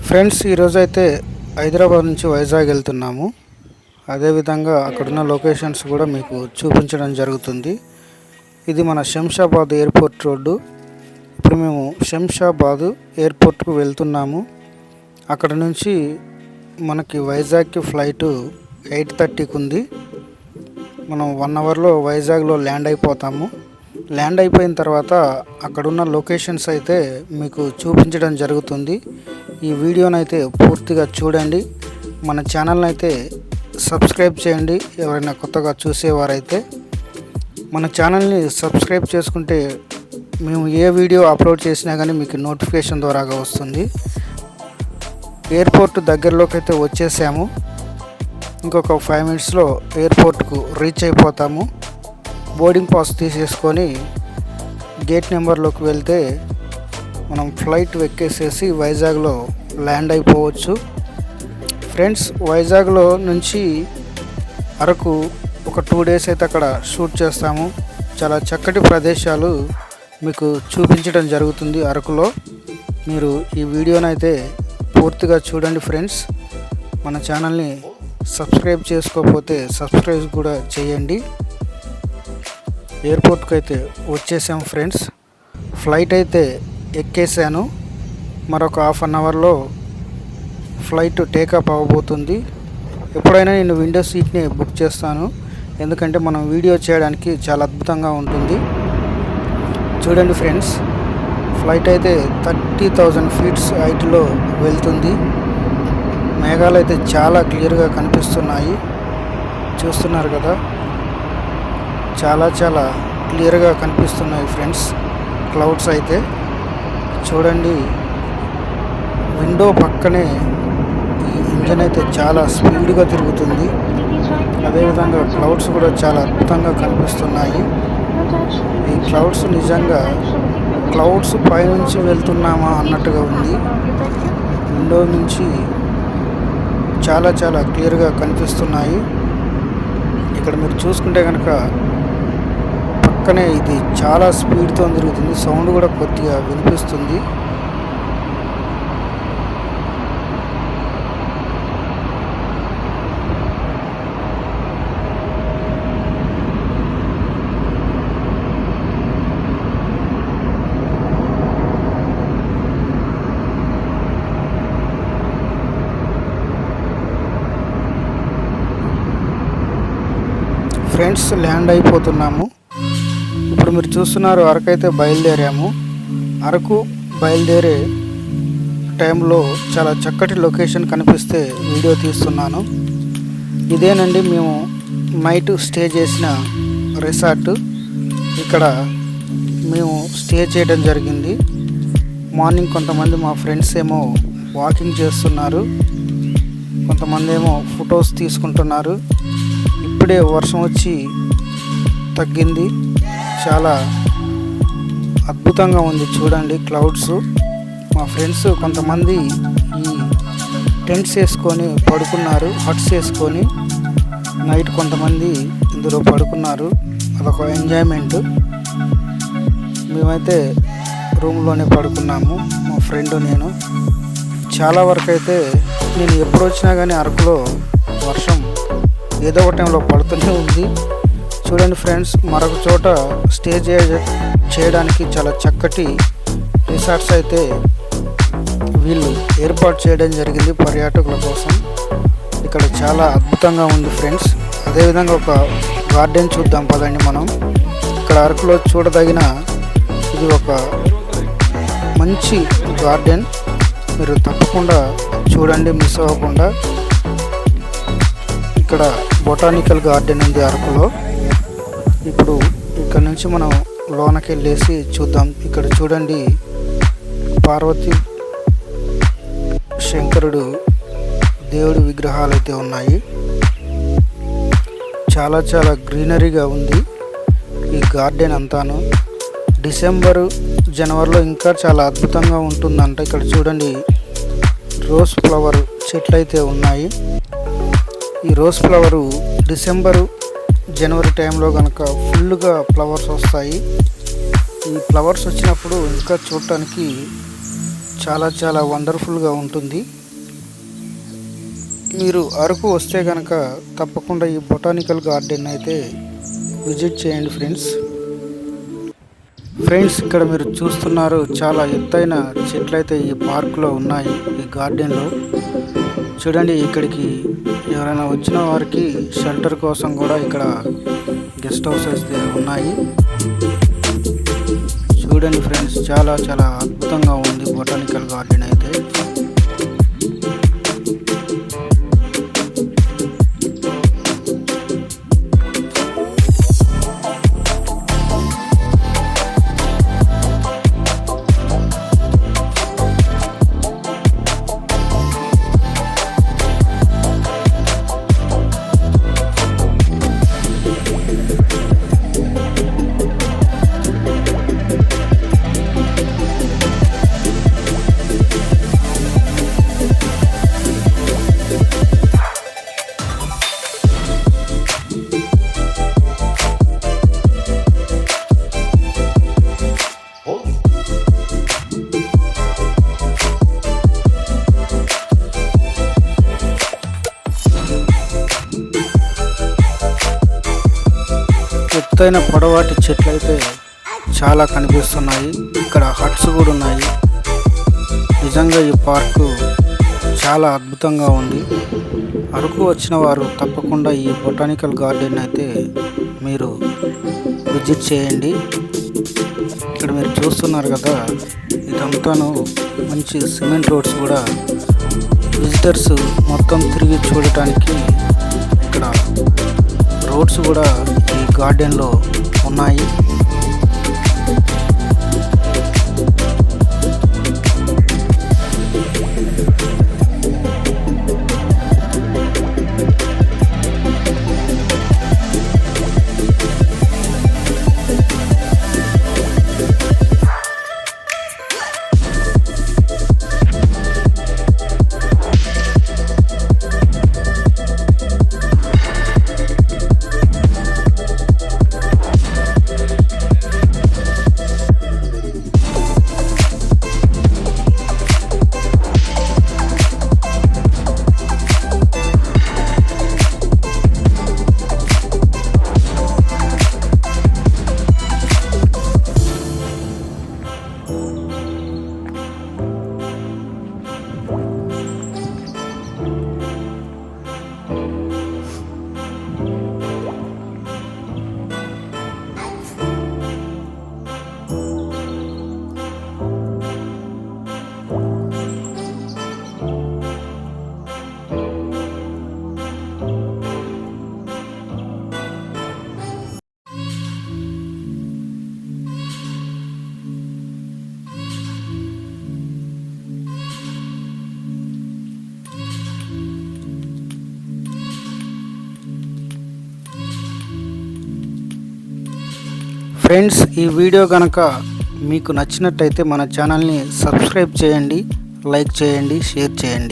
Friends, ఈరోజు అయితే హైదరాబాద్ నుంచి వైజాగ్ వెళ్తున్నాము. అదేవిధంగా అక్కడున్న లొకేషన్స్ కూడా మీకు చూపించడం జరుగుతుంది. ఇది మన శంషాబాద్ ఎయిర్పోర్ట్ రోడ్డు. ఇప్పుడు మేము శంషాబాద్ ఎయిర్పోర్ట్కు వెళ్తున్నాము. అక్కడ నుంచి మనకి వైజాగ్కి ఫ్లైటు 8:30కి ఉంది. మనం 1 అవర్లో వైజాగ్లో ల్యాండ్ అయిపోతాము. ల్యాండ్ అయిపోయిన తర్వాత అక్కడున్న లొకేషన్స్ అయితే మీకు చూపించడం జరుగుతుంది. ఈ వీడియోనైతే పూర్తిగా చూడండి. మన ఛానల్ని అయితే సబ్స్క్రైబ్ చేయండి. ఎవరైనా కొత్తగా చూసేవారైతే మన ఛానల్ని సబ్స్క్రైబ్ చేసుకుంటే మేము ఏ వీడియో అప్లోడ్ చేసినా కానీ మీకు నోటిఫికేషన్ ద్వారాగా వస్తుంది. ఎయిర్పోర్ట్ దగ్గరలోకి అయితే వచ్చేసాము. ఇంకొక 5 మినిట్స్లో ఎయిర్పోర్ట్కు రీచ్ అయిపోతాము. బోర్డింగ్ పాస్ తీసేసుకొని గేట్ నెంబర్లోకి వెళ్తే మనం ఫ్లైట్ ఎక్కేసేసి వైజాగ్లో ల్యాండ్ అయిపోవచ్చు. ఫ్రెండ్స్, వైజాగ్లో నుంచి అరకు ఒక 2 డేస్ అయితే అక్కడ షూట్ చేస్తాము. చాలా చక్కటి ప్రదేశాలు మీకు చూపించడం జరుగుతుంది అరకులో. మీరు ఈ వీడియోనైతే పూర్తిగా చూడండి ఫ్రెండ్స్. మన ఛానల్ని సబ్స్క్రైబ్ చేసుకోకపోతే సబ్స్క్రైబ్ కూడా చేయండి. ఎయిర్పోర్ట్కి అయితే వచ్చేసాము ఫ్రెండ్స్. ఫ్లైట్ అయితే ఎక్కేసాను. మరొక 1/2 అవర్లో ఫ్లైట్ టేకప్ అవ్వబోతుంది. ఎప్పుడైనా నేను విండో సీట్ని బుక్ చేస్తాను, ఎందుకంటే మనం వీడియో చేయడానికి చాలా అద్భుతంగా ఉంటుంది. చూడండి ఫ్రెండ్స్, ఫ్లైట్ అయితే 30,000 ఫీట్స్ హైట్లో వెళ్తుంది. మేఘాలు అయితే చాలా క్లియర్గా కనిపిస్తున్నాయి. చూస్తున్నారు కదా, చాలా క్లియర్గా కనిపిస్తున్నాయి ఫ్రెండ్స్. క్లౌడ్స్ అయితే చూడండి. విండో పక్కనే ఈ ఇంజన్ అయితే చాలా స్పీడ్గా తిరుగుతుంది. అదేవిధంగా క్లౌడ్స్ కూడా చాలా అద్భుతంగా కనిపిస్తున్నాయి. ఈ క్లౌడ్స్ నిజంగా క్లౌడ్స్ పైనుంచి వెళ్తున్నామా అన్నట్టుగా ఉంది. విండో నుంచి చాలా క్లియర్గా కనిపిస్తున్నాయి. ఇక్కడ మీరు చూసుకుంటే కనుక పక్కనే ఇది చాలా స్పీడ్తో తిరుగుతుంది. సౌండ్ కూడా కొద్దిగా వినిపిస్తుంది. ఫ్రెండ్స్, ల్యాండ్ అయిపోతున్నాము. ఇప్పుడు మీరు చూస్తున్నారు, అరకు అయితే బయలుదేరాము. అరకు బయలుదేరే టైంలో చాలా చక్కటి లొకేషన్ కనిపిస్తే వీడియో తీస్తున్నాను. ఇదేనండి మేము నైట్ స్టే చేసిన రిసార్ట్. ఇక్కడ మేము స్టే చేయడం జరిగింది. మార్నింగ్ కొంతమంది మా ఫ్రెండ్స్ ఏమో వాకింగ్ చేస్తున్నారు, కొంతమంది ఏమో ఫొటోస్ తీసుకుంటున్నారు. ఇప్పుడే వర్షం వచ్చి తగ్గింది. చాలా అద్భుతంగా ఉంది చూడండి క్లౌడ్స్. మా ఫ్రెండ్స్ కొంతమంది ఈ టెంట్స్ వేసుకొని పడుకున్నారు, హట్స్ వేసుకొని. నైట్ కొంతమంది ఇందులో పడుకున్నారు. అదొక ఎంజాయ్మెంట్. మేమైతే రూమ్లోనే పడుకున్నాము, మా ఫ్రెండ్ నేను. చాలా వరకు అయితే నేను ఎప్పుడు వచ్చినా కానీ అరకులో వర్షం ఏదో ఒక టైంలో పడుతూనే ఉంది. చూడండి ఫ్రెండ్స్, మరొక చోట స్టే చేయడానికి చాలా చక్కటి రిసార్ట్స్ అయితే వీళ్ళు ఏర్పాటు చేయడం జరిగింది పర్యాటకుల కోసం. ఇక్కడ చాలా అద్భుతంగా ఉంది ఫ్రెండ్స్. అదేవిధంగా ఒక గార్డెన్ చూద్దాం పదండి మనం. ఇక్కడ అరకులో చూడదగిన ఇది ఒక మంచి గార్డెన్. మీరు తప్పకుండా చూడండి, మిస్ అవ్వకుండా. ఇక్కడ బొటానికల్ గార్డెన్ ఉంది అరకులో. ఇప్పుడు ఇక్కడ నుంచి మనం లోనకి వెళ్ళేసి చూద్దాం. ఇక్కడ చూడండి, పార్వతి శంకరుడు దేవుడి విగ్రహాలు అయితే ఉన్నాయి. చాలా గ్రీనరీగా ఉంది ఈ గార్డెన్ అంతాను. డిసెంబరు జనవరిలో ఇంకా చాలా అద్భుతంగా ఉంటుందంట. ఇక్కడ చూడండి, రోజ్ ఫ్లవర్ చెట్లు అయితే ఉన్నాయి. ఈ రోజ్ ఫ్లవరు డిసెంబరు జనవరి టైంలో కనుక ఫుల్గా ఫ్లవర్స్ వస్తాయి. ఈ ఫ్లవర్స్ వచ్చినప్పుడు ఇంకా చూడటానికి చాలా వండర్ఫుల్గా ఉంటుంది. మీరు అరకు వస్తే కనుక తప్పకుండా ఈ బొటానికల్ గార్డెన్ అయితే విజిట్ చేయండి ఫ్రెండ్స్. ఇక్కడ మీరు చూస్తున్నారు, చాలా ఎత్తైన చెట్లయితే ఈ పార్క్లో ఉన్నాయి. ఈ గార్డెన్లో చూడండి, ఇక్కడికి ఎవరైనా వచ్చిన వారికి షెల్టర్ కోసం కూడా ఇక్కడ గెస్ట్ హౌసెస్ ఉన్నాయి. చూడండి ఫ్రెండ్స్, చాలా అద్భుతంగా ఉంది బొటానికల్ గార్డెన్ అయితే. ఎత్తైన పొడవాటి చెట్లు అయితే చాలా కనిపిస్తున్నాయి. ఇక్కడ హట్స్ కూడా ఉన్నాయి. నిజంగా ఈ పార్కు చాలా అద్భుతంగా ఉంది. అరకు వచ్చిన వారు తప్పకుండా ఈ బొటానికల్ గార్డెన్ అయితే మీరు విజిట్ చేయండి. ఇక్కడ మీరు చూస్తున్నారు కదా, ఇదంతాను మంచి సిమెంట్ రోడ్స్ కూడా విజిటర్స్ మొత్తం తిరిగి చూడటానికి ఇక్కడ రోడ్స్ కూడా ఈ గార్డెన్లో ఉన్నాయి. ఫ్రెండ్స్, ఈ వీడియో కనుక మీకు నచ్చినట్టయితే మన ఛానల్ని సబ్స్క్రైబ్ చేయండి, లైక్ చేయండి, షేర్ చేయండి.